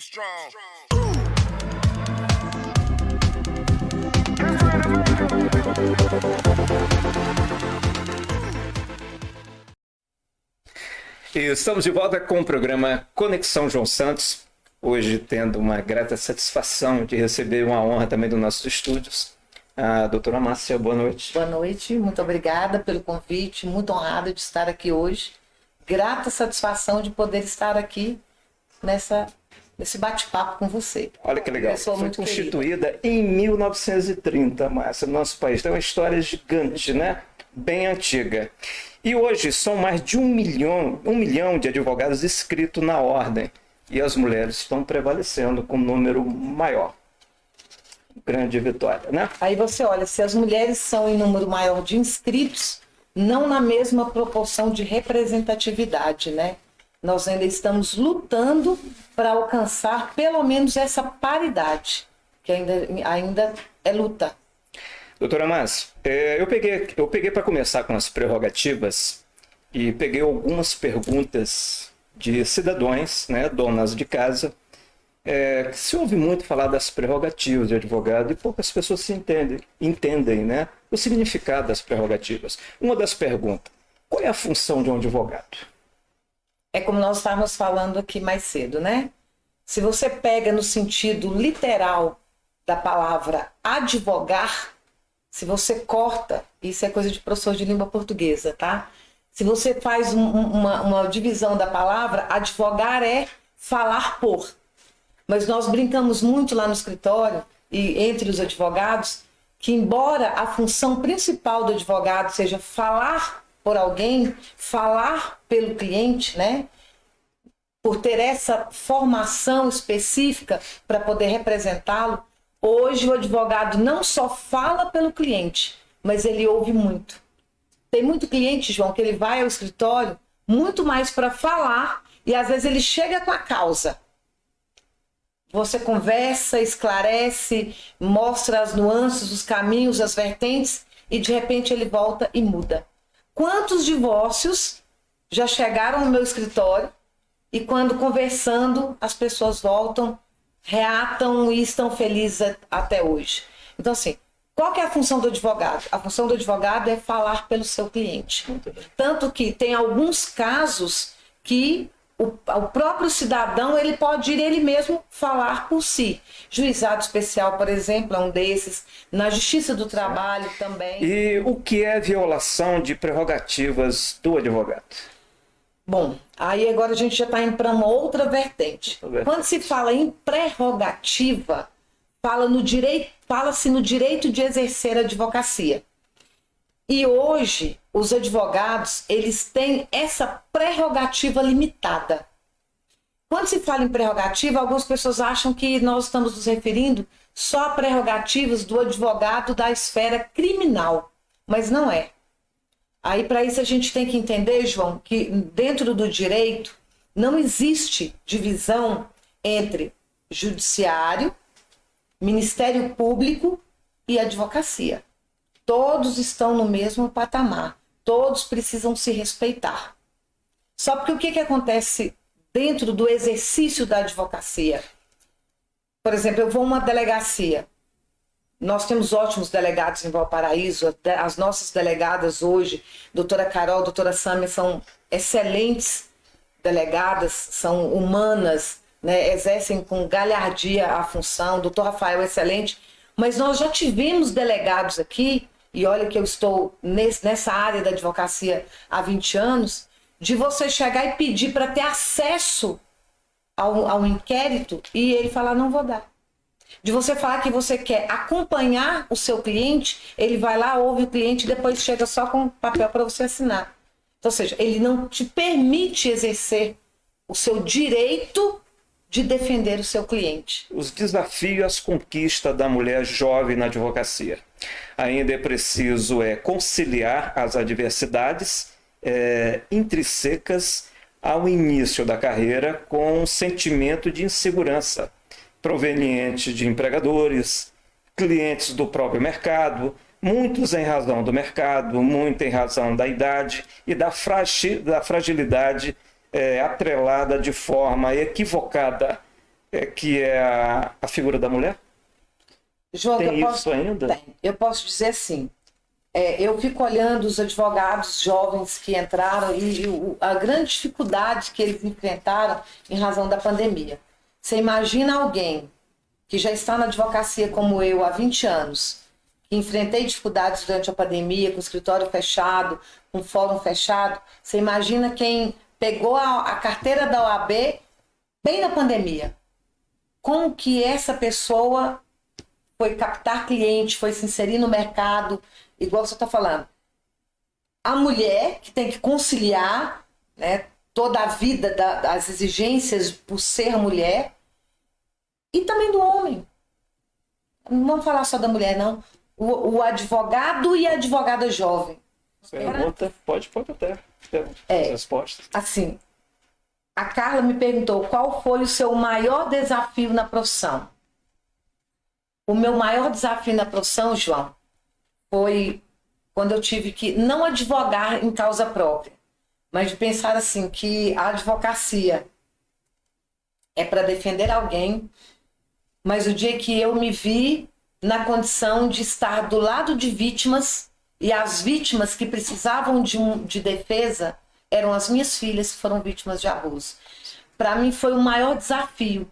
strong. E estamos de volta com o programa Conexão João Santos, hoje tendo uma grata satisfação de receber uma honra também dos nossos estúdios. A doutora Márcia, boa noite. Boa noite, muito obrigada pelo convite, muito honrada de estar aqui hoje. Grata satisfação de poder estar aqui nesse bate-papo com você. Olha que legal, Pessoa foi muito constituída em 1930, Márcia, no nosso país. Tem uma história gigante, né? Bem antiga. E hoje são mais de 1 milhão de advogados inscritos na ordem. E as mulheres estão prevalecendo com um número maior. Grande vitória, né? Aí você olha, se as mulheres são em número maior de inscritos, não na mesma proporção de representatividade, né? Nós ainda estamos lutando para alcançar pelo menos essa paridade, que ainda é luta. Doutora Márcia, eu peguei para começar com as prerrogativas e peguei algumas perguntas de cidadãos, né, donas de casa, que se ouve muito falar das prerrogativas de advogado e poucas pessoas entendem, né, o significado das prerrogativas. Uma das perguntas, qual é a função de um advogado? É como nós estávamos falando aqui mais cedo, né? Se você pega no sentido literal da palavra advogar, se você corta, isso é coisa de professor de língua portuguesa, tá? Se você faz uma divisão da palavra, advogar é falar por. Mas nós brincamos muito lá no escritório e entre os advogados que, embora a função principal do advogado seja falar por alguém, falar pelo cliente, né? Por ter essa formação específica para poder representá-lo, hoje o advogado não só fala pelo cliente, mas ele ouve muito. Tem muito cliente, João, que ele vai ao escritório muito mais para falar e às vezes ele chega com a causa. Você conversa, esclarece, mostra as nuances, os caminhos, as vertentes e de repente ele volta e muda. Quantos divórcios já chegaram no meu escritório e quando conversando as pessoas voltam, reatam e estão felizes até hoje? Então assim, qual que é a função do advogado? A função do advogado é falar pelo seu cliente. Tanto que tem alguns casos que o próprio cidadão ele pode ir ele mesmo falar por si. Juizado especial, por exemplo, é um desses. Na Justiça do Trabalho também. E o que é violação de prerrogativas do advogado? Bom, aí agora a gente já está indo para uma outra vertente. Quando se fala em prerrogativa, fala-se no direito de exercer a advocacia. E hoje, os advogados, eles têm essa prerrogativa limitada. Quando se fala em prerrogativa, algumas pessoas acham que nós estamos nos referindo só a prerrogativas do advogado da esfera criminal, mas não é. Aí, para isso, a gente tem que entender, João, que dentro do direito não existe divisão entre judiciário, Ministério Público e advocacia. Todos estão no mesmo patamar. Todos precisam se respeitar. Só porque o que acontece dentro do exercício da advocacia? Por exemplo, eu vou a uma delegacia. Nós temos ótimos delegados em Valparaíso. As nossas delegadas hoje, doutora Carol, doutora Sâmia, são excelentes delegadas, são humanas, né? Exercem com galhardia a função. Doutor Rafael, excelente. Mas nós já tivemos delegados aqui, e olha que eu estou nessa área da advocacia há 20 anos, de você chegar e pedir para ter acesso ao inquérito e ele falar, não vou dar. De você falar que você quer acompanhar o seu cliente, ele vai lá, ouve o cliente e depois chega só com papel para você assinar. Então, ou seja, ele não te permite exercer o seu direito de defender o seu cliente. Os desafios, as conquistas da mulher jovem na advocacia. Ainda é preciso conciliar as adversidades intrínsecas ao início da carreira com um sentimento de insegurança proveniente de empregadores, clientes do próprio mercado, muitos em razão do mercado, muito em razão da idade e da fragilidade atrelada de forma equivocada que é a figura da mulher? João, Tem isso ainda? Tem. Eu posso dizer assim, eu fico olhando os advogados jovens que entraram e a grande dificuldade que eles enfrentaram em razão da pandemia. Você imagina alguém que já está na advocacia como eu há 20 anos, que enfrentei dificuldades durante a pandemia, com o escritório fechado, com o fórum fechado. Você imagina quem pegou a carteira da OAB bem na pandemia. Como que essa pessoa foi captar cliente, foi se inserir no mercado, igual você está falando. A mulher que tem que conciliar, né, toda a vida das exigências por ser mulher, e também do homem. Não vamos falar só da mulher, não. O advogado e a advogada jovem. Pergunta, pode até. Resposta. Assim, a Carla me perguntou qual foi o seu maior desafio na profissão. O meu maior desafio na profissão, João, foi quando eu tive que não advogar em causa própria, mas de pensar assim, que a advocacia é para defender alguém, mas o dia que eu me vi na condição de estar do lado de vítimas, e as vítimas que precisavam de defesa eram as minhas filhas que foram vítimas de abuso. Para mim foi o maior desafio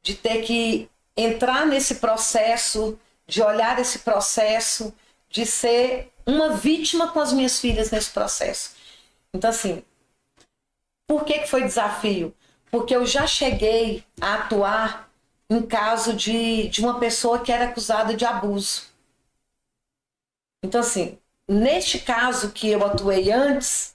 de ter que entrar nesse processo, de olhar esse processo, de ser uma vítima com as minhas filhas nesse processo. Então, assim, por que foi desafio? Porque eu já cheguei a atuar em caso de uma pessoa que era acusada de abuso. Então, assim, neste caso que eu atuei antes,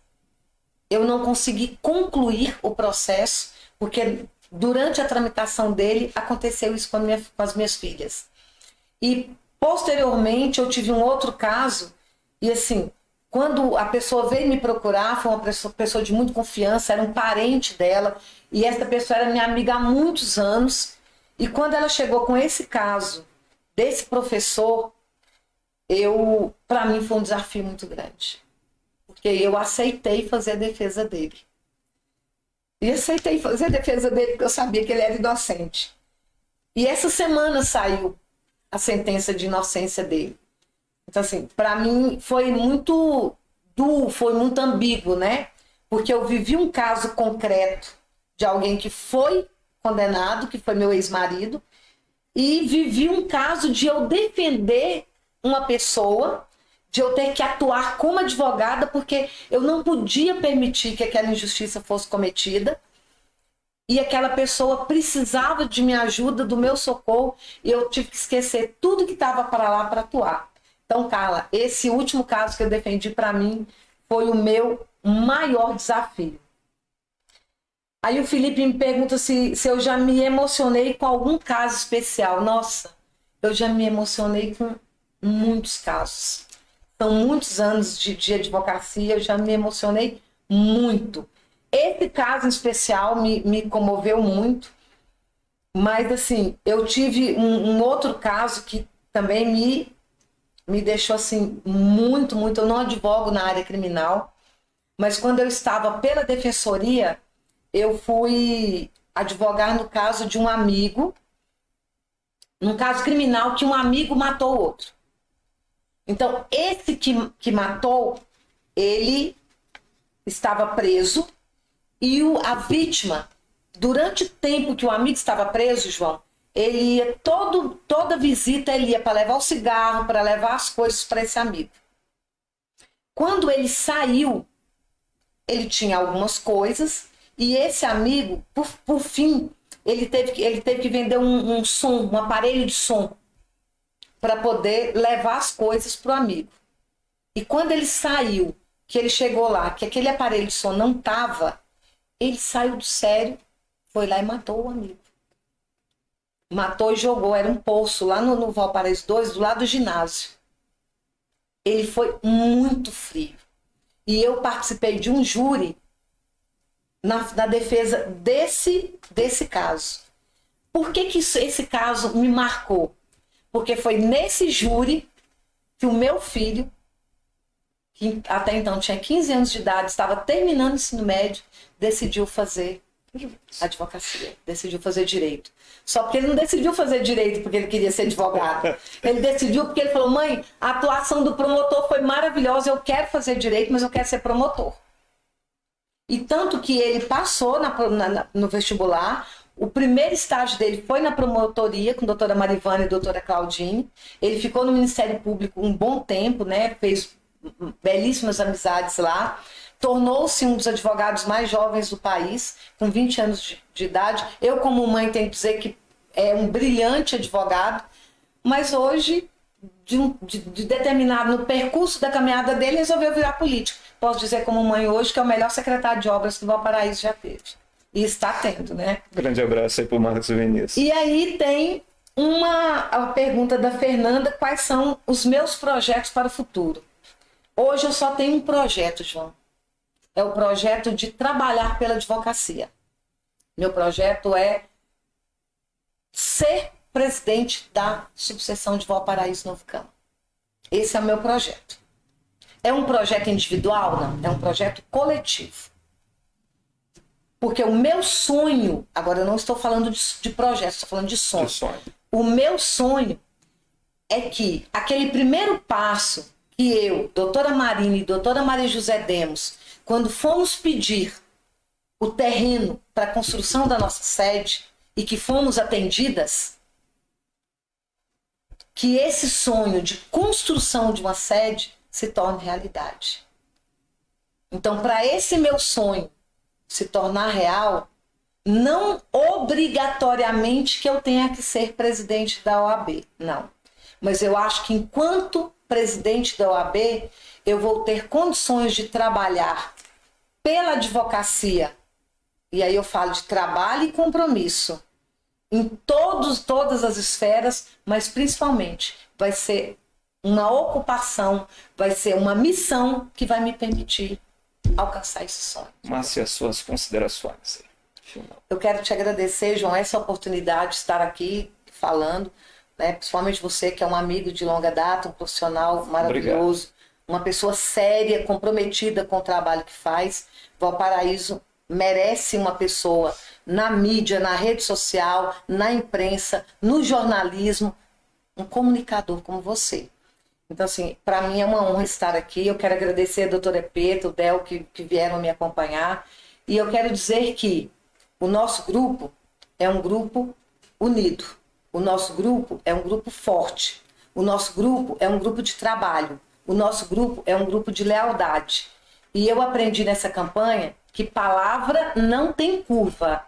eu não consegui concluir o processo, porque durante a tramitação dele aconteceu isso com as minhas filhas. E posteriormente eu tive um outro caso, e assim, quando a pessoa veio me procurar, foi uma pessoa de muita confiança, era um parente dela, e essa pessoa era minha amiga há muitos anos, e quando ela chegou com esse caso desse professor, para mim foi um desafio muito grande, porque eu aceitei fazer a defesa dele. E aceitei fazer a defesa dele porque eu sabia que ele era inocente. E essa semana saiu a sentença de inocência dele. Então, assim, para mim foi muito duro, foi muito ambíguo, né? Porque eu vivi um caso concreto de alguém que foi condenado, que foi meu ex-marido, e vivi um caso de eu defender uma pessoa, de eu ter que atuar como advogada, porque eu não podia permitir que aquela injustiça fosse cometida, e aquela pessoa precisava de minha ajuda, do meu socorro, e eu tive que esquecer tudo que estava para lá para atuar. Então, Carla, esse último caso que eu defendi, para mim, foi o meu maior desafio. Aí o Felipe me pergunta se eu já me emocionei com algum caso especial. Nossa, eu já me emocionei com muitos casos. São muitos anos de advocacia, eu já me emocionei muito. Esse caso em especial me comoveu muito, mas assim, eu tive um outro caso que também me deixou assim muito, eu não advogo na área criminal, mas quando eu estava pela defensoria, eu fui advogar no caso de um amigo, num caso criminal que um amigo matou o outro. Então, esse que matou, ele estava preso e a vítima, durante o tempo que o amigo estava preso, João, ele ia, toda visita ele ia para levar o cigarro, para levar as coisas para esse amigo. Quando ele saiu, ele tinha algumas coisas e esse amigo, por fim, ele teve que vender um som, um aparelho de som, para poder levar as coisas para o amigo. E quando ele saiu, que ele chegou lá, que aquele aparelho de som não estava, ele saiu do sério, foi lá e matou o amigo. Matou e jogou, era um poço lá no Valparaíso 2, do lado do ginásio. Ele foi muito frio. E eu participei de um júri na defesa desse caso. Por que esse caso me marcou? Porque foi nesse júri que o meu filho, que até então tinha 15 anos de idade, estava terminando o ensino médio, decidiu fazer Advocacia. Decidiu fazer direito. Só porque ele não decidiu fazer direito porque ele queria ser advogado. Ele decidiu porque ele falou, mãe, a atuação do promotor foi maravilhosa, eu quero fazer direito, mas eu quero ser promotor. E tanto que ele passou no vestibular, o primeiro estágio dele foi na promotoria com a doutora Marivana e a doutora Claudine. Ele ficou no Ministério Público um bom tempo, né? Fez belíssimas amizades lá. Tornou-se um dos advogados mais jovens do país, com 20 anos de idade. Eu, como mãe, tenho que dizer que é um brilhante advogado, mas hoje, de determinado no percurso da caminhada dele, resolveu virar político. Posso dizer como mãe hoje que é o melhor secretário de obras que o Valparaíso já teve. E está tendo, né? Grande abraço aí para o Marcos Vinícius. E aí tem a pergunta da Fernanda, quais são os meus projetos para o futuro? Hoje eu só tenho um projeto, João. É o projeto de trabalhar pela advocacia. Meu projeto é ser presidente da subseção de Valparaíso Novo Gama. Esse é o meu projeto. É um projeto individual? Não. É um projeto coletivo. Porque o meu sonho, agora eu não estou falando de projeto, estou falando de sonho. O meu sonho é que aquele primeiro passo que eu, doutora Marina e doutora Maria José demos, quando fomos pedir o terreno para a construção da nossa sede e que fomos atendidas, que esse sonho de construção de uma sede se torne realidade. Então, para esse meu sonho se tornar real, não obrigatoriamente que eu tenha que ser presidente da OAB, não. Mas eu acho que enquanto presidente da OAB, eu vou ter condições de trabalhar pela advocacia, e aí eu falo de trabalho e compromisso, em todas as esferas, mas principalmente vai ser uma ocupação, vai ser uma missão que vai me permitir alcançar esse sonho. Márcia, as suas considerações. Eu quero te agradecer, João, essa oportunidade de estar aqui falando, né? Principalmente você que é um amigo de longa data, um profissional maravilhoso, uma pessoa séria, comprometida com o trabalho que faz. Valparaíso merece uma pessoa na mídia, na rede social, na imprensa, no jornalismo, um comunicador como você. Então, assim, para mim é uma honra estar aqui. Eu quero agradecer a doutora Epeta, o Del, que vieram me acompanhar. E eu quero dizer que o nosso grupo é um grupo unido. O nosso grupo é um grupo forte. O nosso grupo é um grupo de trabalho. O nosso grupo é um grupo de lealdade. E eu aprendi nessa campanha que palavra não tem curva.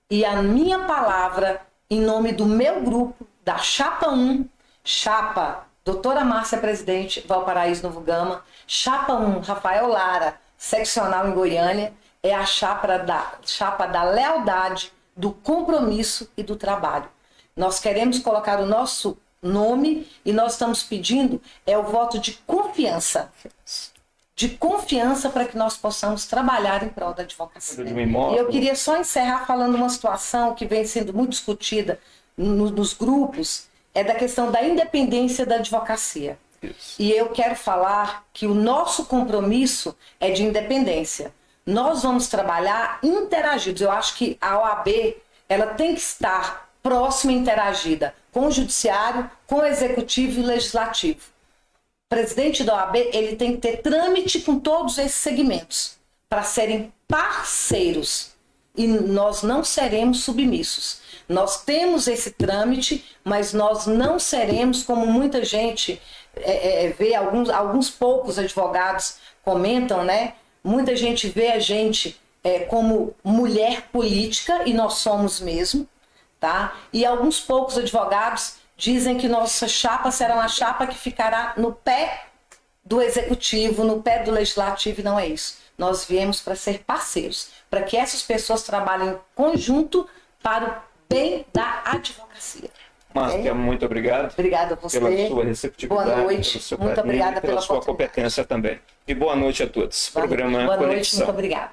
E a minha palavra, em nome do meu grupo, da Chapa 1, Chapa doutora Márcia, presidente, Valparaíso Novo Gama, Chapa 1, Rafael Lara, seccional em Goiânia, é a chapa da lealdade, do compromisso e do trabalho. Nós queremos colocar o nosso nome e nós estamos pedindo o voto de confiança. De confiança para que nós possamos trabalhar em prol da advocacia. E eu queria só encerrar falando uma situação que vem sendo muito discutida nos grupos, é da questão da independência da advocacia. Isso. E eu quero falar que o nosso compromisso é de independência. Nós vamos trabalhar interagidos. Eu acho que a OAB ela tem que estar próxima e interagida com o judiciário, com o executivo e o legislativo. O presidente da OAB ele tem que ter trâmite com todos esses segmentos para serem parceiros. E nós não seremos submissos. Nós temos esse trâmite, mas nós não seremos, como muita gente vê, alguns poucos advogados comentam, né? Muita gente vê a gente como mulher política, e nós somos mesmo, tá? E alguns poucos advogados dizem que nossa chapa será uma chapa que ficará no pé do executivo, no pé do legislativo, e não é isso. Nós viemos para ser parceiros, para que essas pessoas trabalhem em conjunto para o bem da advocacia. Márcia, muito obrigado. Obrigada a você. Pela sua receptividade. Boa noite. Pelo seu muito carinho, obrigada pela sua competência também. E boa noite a todos. Programa Boa Conexão. noite, muito obrigada.